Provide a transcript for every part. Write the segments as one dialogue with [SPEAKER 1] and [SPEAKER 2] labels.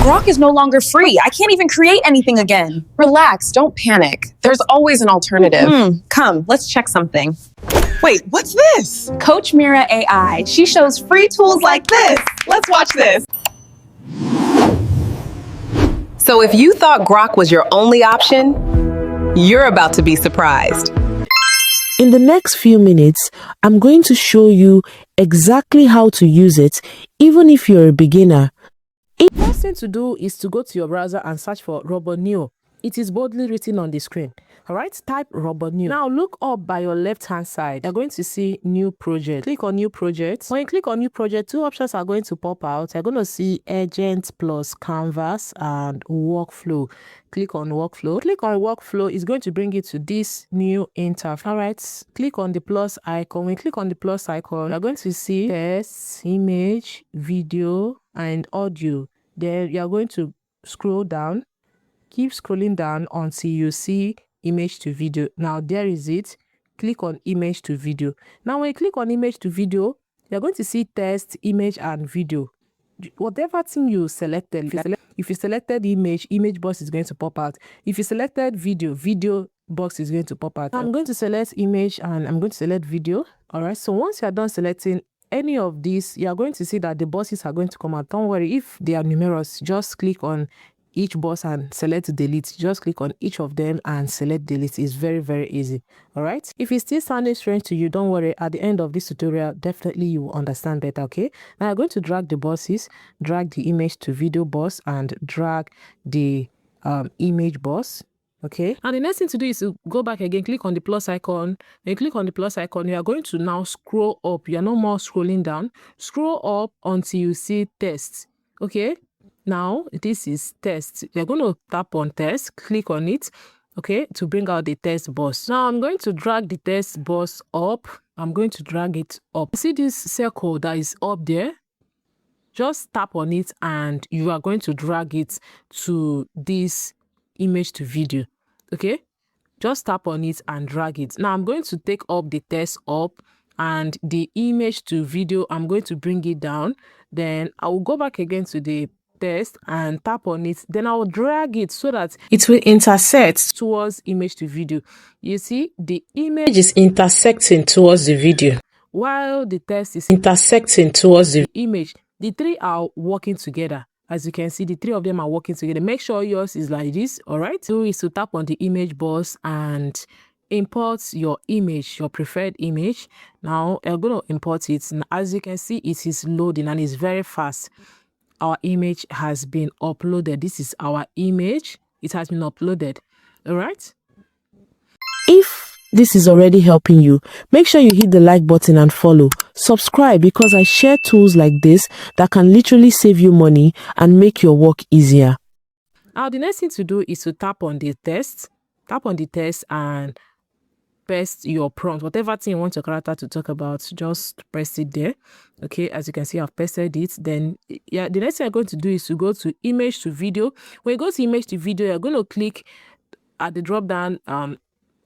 [SPEAKER 1] Grok is no longer free. I can't even create anything again.
[SPEAKER 2] Relax, don't panic. There's always an alternative.
[SPEAKER 1] Come, let's check something.
[SPEAKER 3] Wait, what's this?
[SPEAKER 1] Coach Mira AI. She shows free tools like this.
[SPEAKER 3] Let's watch this.
[SPEAKER 4] So if you thought Grok was your only option, you're about to be surprised.
[SPEAKER 5] In the next few minutes, I'm going to show you exactly how to use it, even if you're a beginner. The first thing to do is to go to your browser and search for RoboNeo. It is boldly written on the screen. All right, type RoboNeo. Now look up by your left-hand side. You're going to see New Project. Click on New Project. When you click on New Project, two options are going to pop out. You're going to see Agent plus Canvas and Workflow. Click on Workflow. Click on Workflow. It's going to bring you to this new interface. All right, click on the plus icon. When you click on the plus icon, you're going to see text, image, video, and audio. Then you're going to scroll down. Keep scrolling down until you see image to video. Now there is it. Click on image to video. Now when you click on image to video, you're going to see text, image, and video. Whatever thing you selected, if you selected image box is going to pop out. If you selected video box is going to pop out. I'm going to select image and I'm going to select video. All right, so once you are done selecting any of these, you are going to see that the boxes are going to come out. Don't worry if they are numerous, just click on each box and select delete. Just click on each of them and select delete. It's very, very easy. All right, if it's still sounding strange to you, don't worry, at the end of this tutorial definitely you will understand better. Okay, now I'm going to drag the boxes, drag the image to video box, and drag the image box. Okay, and the next thing to do is to go back again, click on the plus icon. When you click on the plus icon, you are going to now scroll up. You are no more scrolling down. Scroll up until you see text. Okay, now this is test. You're going to tap on test, click on it, okay, to bring out the test box. Now I'm going to drag the test box up. I'm going to drag it up. See this circle that is up there? Just tap on it and you are going to drag it to this image to video. Okay, just tap on it and drag it. Now I'm going to take up the text up, and the image to video, I'm going to bring it down. Then I will go back again to the text and tap on it. Then I will drag it so that it will intersect towards image to video. You see, the image is intersecting towards the video, while the text is intersecting towards the image. The three are working together. As you can see, the three of them are working together. Make sure yours is like this. All right, so is to tap on the image box and import your image, your preferred image. Now I'm going to import it. And as you can see, it is loading and it's very fast. Our image has been uploaded. This is our image. It has been uploaded. All right, if this is already helping you, make sure you hit the like button and follow. Subscribe, because I share tools like this that can literally save you money and make your work easier. Now the next thing to do is to tap on the text. Tap on the text and paste your prompt. Whatever thing you want your character to talk about, just press it there. Okay, as you can see, I've pasted it. Then yeah, the next thing I'm going to do is to go to image to video. When you go to image to video, you're going to click at the drop down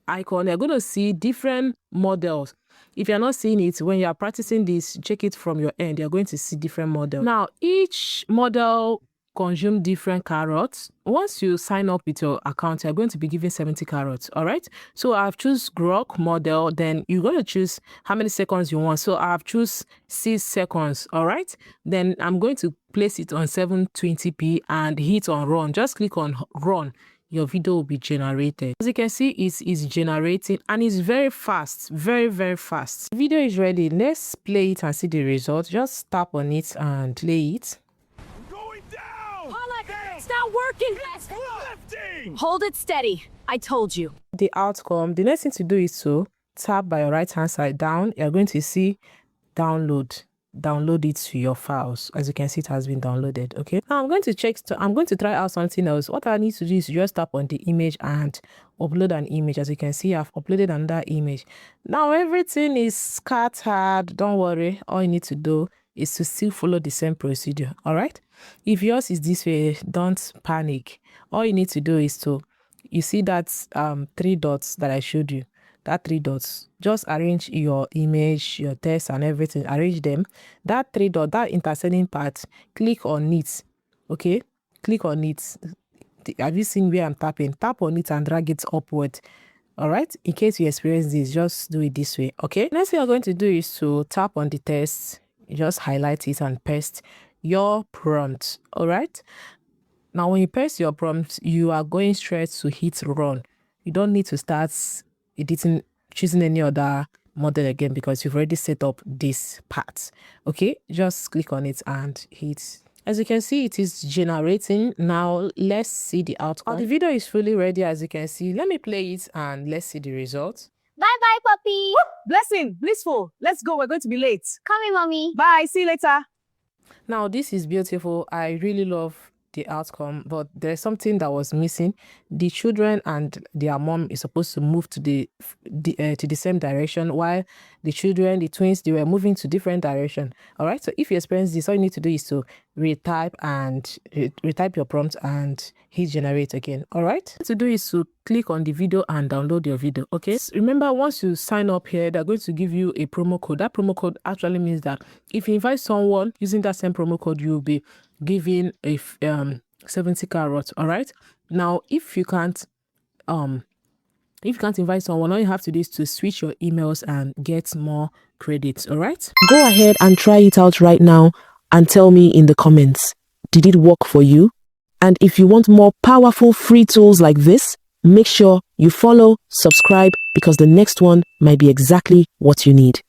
[SPEAKER 5] icon. You're going to see different models. If you're not seeing it, when you're practicing this, check it from your end. You're going to see different models. Now each model consume different carrots. Once you sign up with your account, you're going to be given 70 carrots. All right, so I've choose Grok model. Then you're going to choose how many seconds you want. So I've choose 6 seconds. All right, then I'm going to place it on 720p and hit on run. Just click on run. Your video will be generated. As you can see, it is generating and it's very fast, very, very fast. The video is ready. Let's play it and see the result. Just tap on it and play it.
[SPEAKER 6] Going down!
[SPEAKER 7] It's not working!
[SPEAKER 6] Lifting!
[SPEAKER 7] Hold it steady. I told you.
[SPEAKER 5] The outcome, the next thing to do is to tap by your right hand side down. You're going to see download it to your files. As you can see, it has been downloaded. Okay, now I'm going to try out something else. What I need to do is just tap on the image and upload an image. As you can see, I've uploaded another image. Now everything is scattered. Don't worry, all you need to do is to still follow the same procedure. All right, if yours is this way, don't panic. All you need to do is to, you see that 3 dots that I showed you, that 3 dots, just arrange your image, your text and everything, arrange them. That 3 dot, that intersecting part, click on it. Okay, click on it. Have you seen where I'm tapping? Tap on it and drag it upward. All right, in case you experience this, just do it this way. Okay, next thing you're going to do is to tap on the text, just highlight it and paste your prompt. All right, now when you paste your prompt, you are going straight to hit run. You don't need to start editing, choosing any other model again, because you've already set up this part. Okay, just click on it and hit. As you can see, it is generating. Now let's see the outcome. The video is fully ready, as you can see. Let me play it and let's see the results.
[SPEAKER 1] Bye-bye, puppy.
[SPEAKER 3] Blessing, blissful. Let's go. We're going to be late.
[SPEAKER 1] Coming, mommy.
[SPEAKER 3] Bye. See you later.
[SPEAKER 5] Now this is beautiful. I really love the outcome, but there's something that was missing. The children and their mom is supposed to move to the same direction, while the children, the twins, they were moving to different direction. All right, so if you experience this, all you need to do is to retype your prompt and hit generate again. All right, what to do is to click on the video and download your video. Okay, remember, once you sign up here, they're going to give you a promo code. That promo code actually means that if you invite someone using that same promo code, you'll be given a 70 carrots. All right, now if you can't invite someone, all you have to do is to switch your emails and get more credits. All right, go ahead and try it out right now and tell me in the comments, did it work for you? And if you want more powerful free tools like this, make sure you follow, subscribe, because the next one might be exactly what you need.